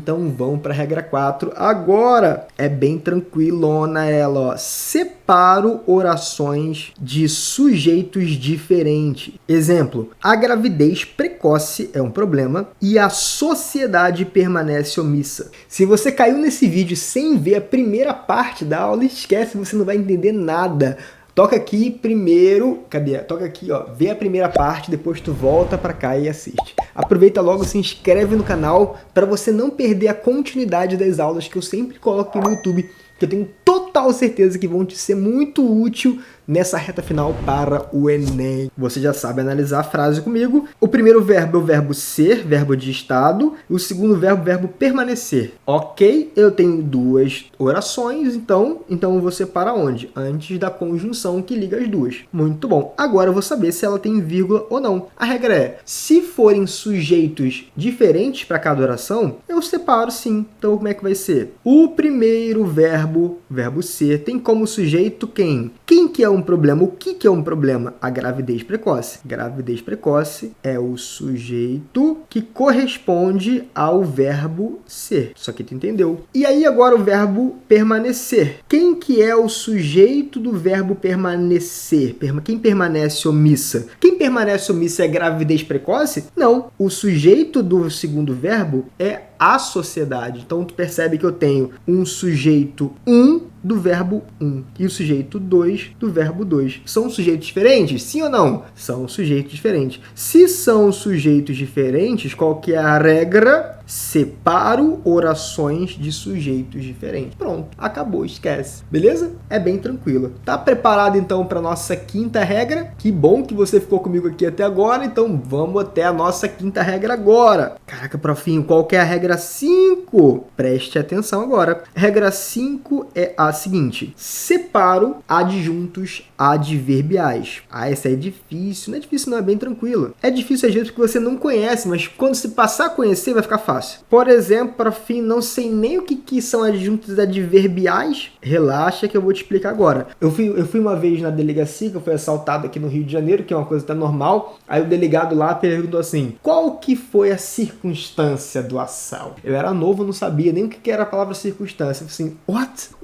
Então vamos para a regra 4. Agora é bem tranquilona ela, ó. Separo orações de sujeitos diferentes. Exemplo, a gravidez precoce é um problema e a sociedade permanece omissa. Se você caiu nesse vídeo sem ver a primeira parte da aula, esquece, você não vai entender nada. Toca aqui primeiro, Toca aqui, ó, vê a primeira parte, depois tu volta pra cá e assiste. Aproveita logo, se inscreve no canal para você não perder a continuidade das aulas que eu sempre coloco aqui no YouTube, que eu tenho total certeza que vão te ser muito útil nessa reta final para o Enem. Você já sabe analisar a frase comigo. O primeiro verbo é o verbo ser, verbo de estado. O segundo verbo, verbo permanecer. Ok, eu tenho duas orações, então eu vou separar onde? Antes da conjunção que liga as duas. Muito bom. Agora eu vou saber se ela tem vírgula ou não. A regra é, se forem sujeitos diferentes para cada oração, eu separo sim. Então como é que vai ser? O primeiro verbo, verbo ser, tem como sujeito quem? Quem que é um problema? O que é um problema? A gravidez precoce. Gravidez precoce é o sujeito que corresponde ao verbo ser. Só que tu entendeu. E aí agora o verbo permanecer. Quem que é o sujeito do verbo permanecer? Quem permanece omissa? Quem permanece omissa é gravidez precoce? Não. O sujeito do segundo verbo é a sociedade. Então, tu percebe que eu tenho um sujeito do verbo e o sujeito 2 do verbo 2. São sujeitos diferentes? Sim ou não? São sujeitos diferentes. Se são sujeitos diferentes, qual que é a regra? Separo orações de sujeitos diferentes. Pronto, acabou, esquece. Beleza? É bem tranquilo. Tá preparado então para nossa quinta regra? Que bom que você ficou comigo aqui até agora, então vamos até a nossa quinta regra agora. Caraca, profinho, qual que é a regra 5? Preste atenção agora. A regra 5 é a seguinte: separo adjuntos adverbiais. Ah, essa é difícil. Não é difícil, não, é bem tranquilo. É difícil às vezes porque você não conhece, mas quando se passar a conhecer vai ficar fácil. Por exemplo, para fim, não sei nem o que são adjuntos adverbiais. Relaxa que eu vou te explicar agora. Eu fui uma vez na delegacia, que eu fui assaltado aqui no Rio de Janeiro, que é uma coisa até normal. Aí o delegado lá perguntou assim: qual que foi a circunstância do assalto? Eu era novo, não sabia nem o que era a palavra circunstância. Eu falei assim,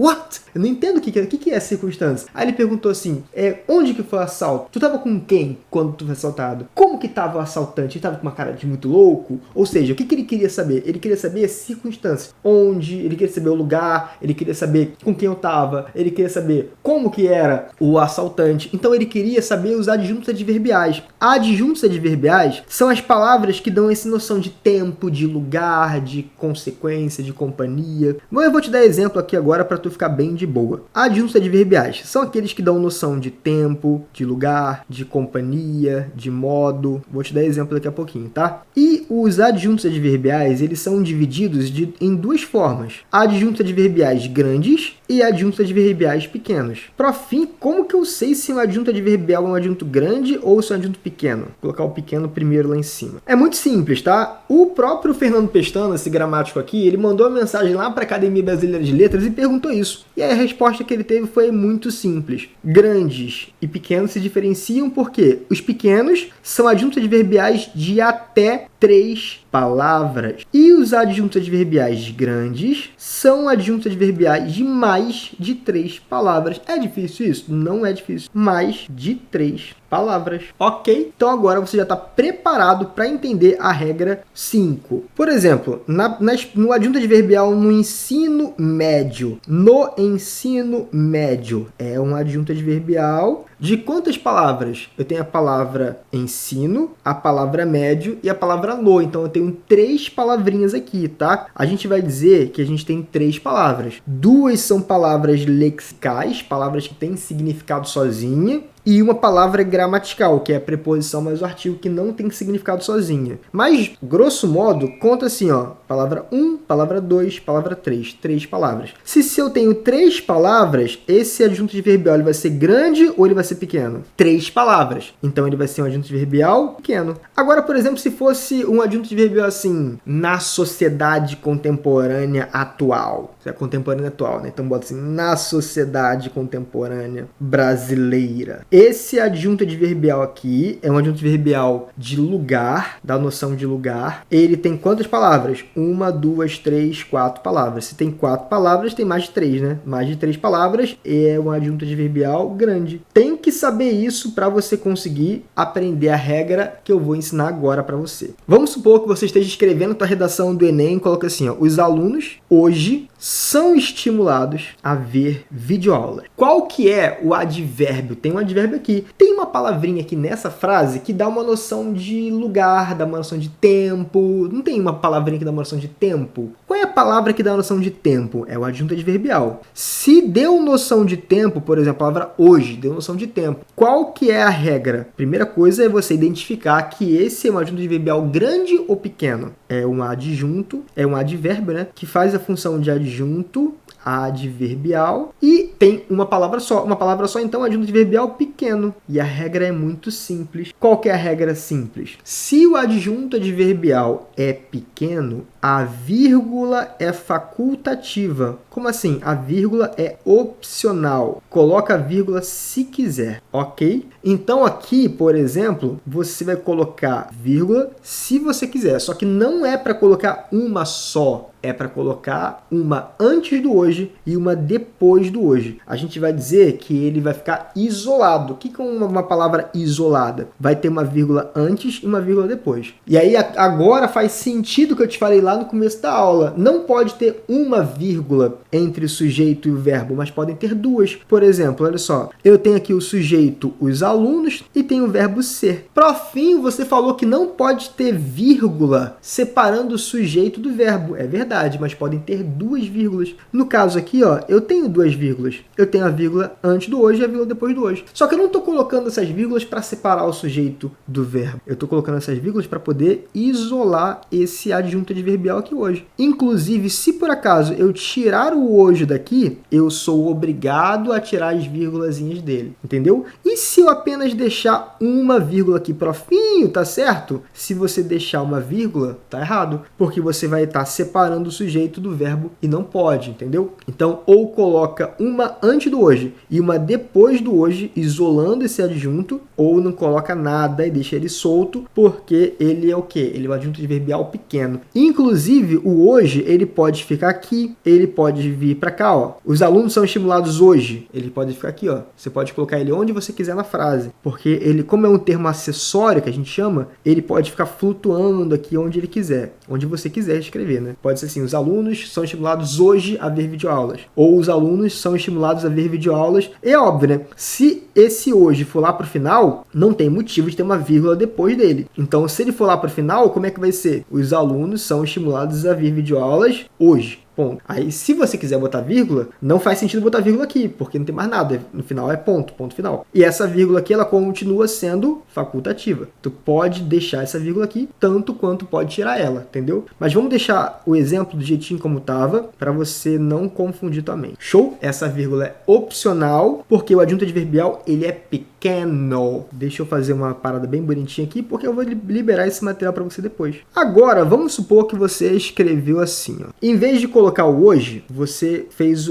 what? Eu não entendo o que é circunstância. Aí ele perguntou assim, onde que foi o assalto? Tu tava com quem quando tu foi assaltado? Como que tava o assaltante? Ele tava com uma cara de muito louco? Ou seja, o que ele queria saber? Ele queria saber a circunstância. Onde, ele queria saber o lugar, ele queria saber com quem eu tava, ele queria saber como que era o assaltante. Então ele queria saber os adjuntos adverbiais. Adjuntos adverbiais são as palavras que dão essa noção de tempo, de lugar, de consequência, de companhia. Bom, eu vou te dar exemplo aqui agora para tu ficar bem de boa. Adjuntos adverbiais são aqueles que dão noção de tempo, de lugar, de companhia, de modo. Vou te dar exemplo daqui a pouquinho, tá? E os adjuntos adverbiais, eles são divididos em duas formas. Adjuntos adverbiais grandes e adjuntos adverbiais pequenos. Para fim, como que eu sei se um adjunto adverbial é um adjunto grande ou se é um adjunto pequeno? Vou colocar o pequeno primeiro lá em cima. É muito simples, tá? O próprio Fernando Pestana, esse gramático aqui, ele mandou uma mensagem lá para a Academia Brasileira de Letras e perguntou isso. E aí a resposta que ele teve foi muito simples. Grandes e pequenos se diferenciam porque os pequenos são adjuntos adverbiais de até 3 palavras. E os adjuntos adverbiais grandes são adjuntos adverbiais de mais de 3 palavras. É difícil isso? Não é difícil. Mais de 3 palavras. Ok? Então agora você já está preparado para entender a regra 5. Por exemplo, no adjunto adverbial no ensino médio. No ensino médio é um adjunto adverbial de quantas palavras? Eu tenho a palavra ensino, a palavra médio e a palavra no. Então eu tenho 3 palavrinhas aqui, tá? A gente vai dizer que a gente tem 3 palavras. 2 são palavras lexicais, palavras que têm significado sozinha. E uma palavra gramatical, que é a preposição mais o artigo, que não tem significado sozinha. Mas, grosso modo, conta assim, ó. Palavra 1, palavra 2, palavra 3. 3 palavras. Se eu tenho 3 palavras, esse adjunto adverbial ele vai ser grande ou ele vai ser pequeno? 3 palavras. Então, ele vai ser um adjunto adverbial pequeno. Agora, por exemplo, se fosse um adjunto adverbial assim, na sociedade contemporânea atual. É contemporânea atual, né? Então, bota assim, na sociedade contemporânea brasileira. Esse adjunto adverbial aqui é um adjunto adverbial de lugar, dá noção de lugar. Ele tem quantas palavras? 1, uma, duas, três, quatro palavras. Se tem 4 palavras, tem mais de 3, né? Mais de 3 palavras é uma adjunta adverbial grande. Tem que saber isso para você conseguir aprender a regra que eu vou ensinar agora para você. Vamos supor que você esteja escrevendo a tua redação do Enem e coloca assim, ó, os alunos hoje são estimulados a ver videoaulas. Qual que é o advérbio? Tem um advérbio aqui. Tem uma palavrinha aqui nessa frase que dá uma noção de lugar, dá uma noção de tempo. Não tem uma palavrinha que dá uma noção de tempo? Qual é a palavra que dá uma noção de tempo? É o adjunto adverbial. Se deu noção de tempo, por exemplo, a palavra hoje deu noção de tempo. Qual que é a regra? Primeira coisa é você identificar que esse é um adjunto adverbial grande ou pequeno. É um adjunto, é um advérbio, né? Que faz a função de adjunto adverbial e tem uma palavra só. Uma palavra só, então, adjunto adverbial pequeno. E a regra é muito simples. Qual que é a regra simples? Se o adjunto adverbial é pequeno, a vírgula é facultativa. Como assim? A vírgula é opcional. Coloca a vírgula se quiser, ok? Então aqui, por exemplo, você vai colocar vírgula se você quiser. Só que não é para colocar uma só. É para colocar uma antes do hoje e uma depois do hoje. A gente vai dizer que ele vai ficar isolado. O que é uma palavra isolada? Vai ter uma vírgula antes e uma vírgula depois. E aí agora faz sentido o que eu te falei lá no começo da aula. Não pode ter uma vírgula entre o sujeito e o verbo, mas podem ter duas. Por exemplo, olha só. Eu tenho aqui o sujeito, os alunos, e tenho o verbo ser. Profinho, você falou que não pode ter vírgula separando o sujeito do verbo. É verdade, mas podem ter duas vírgulas. No caso aqui, ó, eu tenho duas vírgulas. Eu tenho a vírgula antes do hoje e a vírgula depois do hoje. Só que eu não estou colocando essas vírgulas para separar o sujeito do verbo. Eu estou colocando essas vírgulas para poder isolar esse adjunto adverbial aqui hoje. Inclusive, se por acaso eu tirar o hoje daqui, eu sou obrigado a tirar as vírgulazinhas dele. Entendeu? E se eu apenas deixar uma vírgula aqui, profinho, tá certo? Se você deixar uma vírgula, tá errado. Porque você vai estar separando o sujeito do verbo e não pode, entendeu? Então, ou coloca uma antes do hoje e uma depois do hoje, isolando esse adjunto, ou não coloca nada e deixa ele solto, porque ele é o quê? Ele é um adjunto adverbial pequeno. Inclusive, o hoje, ele pode ficar aqui, ele pode vir para cá, ó. Os alunos são estimulados hoje. Ele pode ficar aqui, ó. Você pode colocar ele onde você quiser na frase, porque ele, como é um termo acessório que a gente chama, ele pode ficar flutuando aqui onde ele quiser, onde você quiser escrever, né? Pode ser assim, os alunos são estimulados hoje a ver videoaulas, ou os alunos são estimulados a ver videoaulas. É óbvio, né? Se esse hoje for lá para o final, não tem motivo de ter uma vírgula depois dele. Então, se ele for lá para o final, como é que vai ser? Os alunos são estimulados a ver videoaulas hoje. Ponto. Aí, se você quiser botar vírgula, não faz sentido botar vírgula aqui, porque não tem mais nada. No final é ponto, ponto final. E essa vírgula aqui, ela continua sendo facultativa. Tu pode deixar essa vírgula aqui, tanto quanto pode tirar ela, entendeu? Mas vamos deixar o exemplo do jeitinho como estava, para você não confundir tua mente. Show? Essa vírgula é opcional, porque o adjunto adverbial, ele é pequeno. Deixa eu fazer uma parada bem bonitinha aqui, porque eu vou liberar esse material para você depois. Agora, vamos supor que você escreveu assim, ó. Em vez de colocar o hoje, você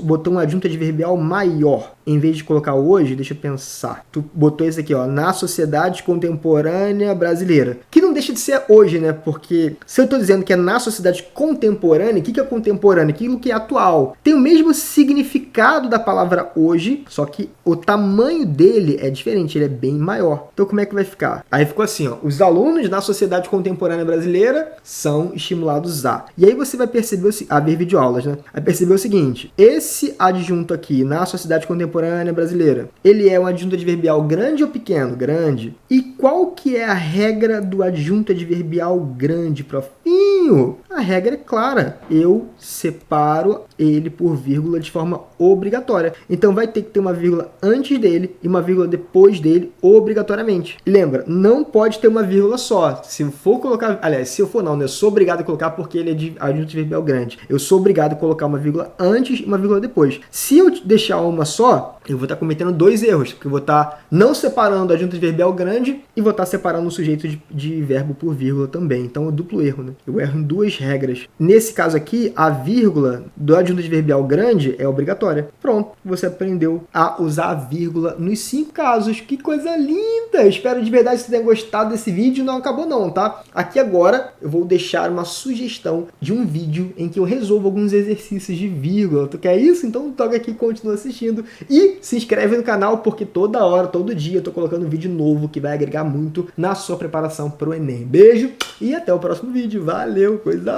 botou um adjunto adverbial maior. Em vez de colocar o hoje, deixa eu pensar. Tu botou esse aqui, ó, na sociedade contemporânea brasileira. Que não deixa de ser hoje, né? Porque se eu estou dizendo que é na sociedade contemporânea, o que é contemporâneo? Aquilo que é atual. Tem o mesmo significado da palavra hoje, só que o tamanho dele é diferente, ele é bem maior. Então, como é que vai ficar? Aí ficou assim, ó. Os alunos na sociedade contemporânea brasileira são estimulados a. E aí você vai perceber a ver videoaulas, né? Vai perceber o seguinte, esse adjunto aqui na sociedade contemporânea brasileira, ele é um adjunto adverbial grande ou pequeno? Grande. E qual que é a regra do adjunto adverbial grande, profinho? A regra é clara. Eu separo ele por vírgula de forma obrigatória. Então vai ter que ter uma vírgula antes dele e uma vírgula depois dele, obrigatoriamente. E lembra, não pode ter uma vírgula só. Se eu for colocar, aliás, se eu for não, né? Eu sou obrigado a colocar porque ele é de adjunto adverbial grande. Eu sou obrigado a colocar uma vírgula antes e uma vírgula depois. Se eu deixar uma só, eu vou estar cometendo dois erros, porque eu vou estar não separando o adjunto adverbial grande e vou estar separando o sujeito de verbo por vírgula também. Então é duplo erro, né? Eu erro tem duas regras. Nesse caso aqui, a vírgula do adjunto adverbial grande é obrigatória. Pronto, você aprendeu a usar a vírgula nos 5 casos. Que coisa linda! Espero de verdade que você tenha gostado desse vídeo. Não acabou não, tá? Aqui agora eu vou deixar uma sugestão de um vídeo em que eu resolvo alguns exercícios de vírgula. Tu quer isso? Então toca aqui e continua assistindo. E se inscreve no canal, porque toda hora, todo dia eu tô colocando um vídeo novo que vai agregar muito na sua preparação pro Enem. Beijo e até o próximo vídeo. Valeu, coisa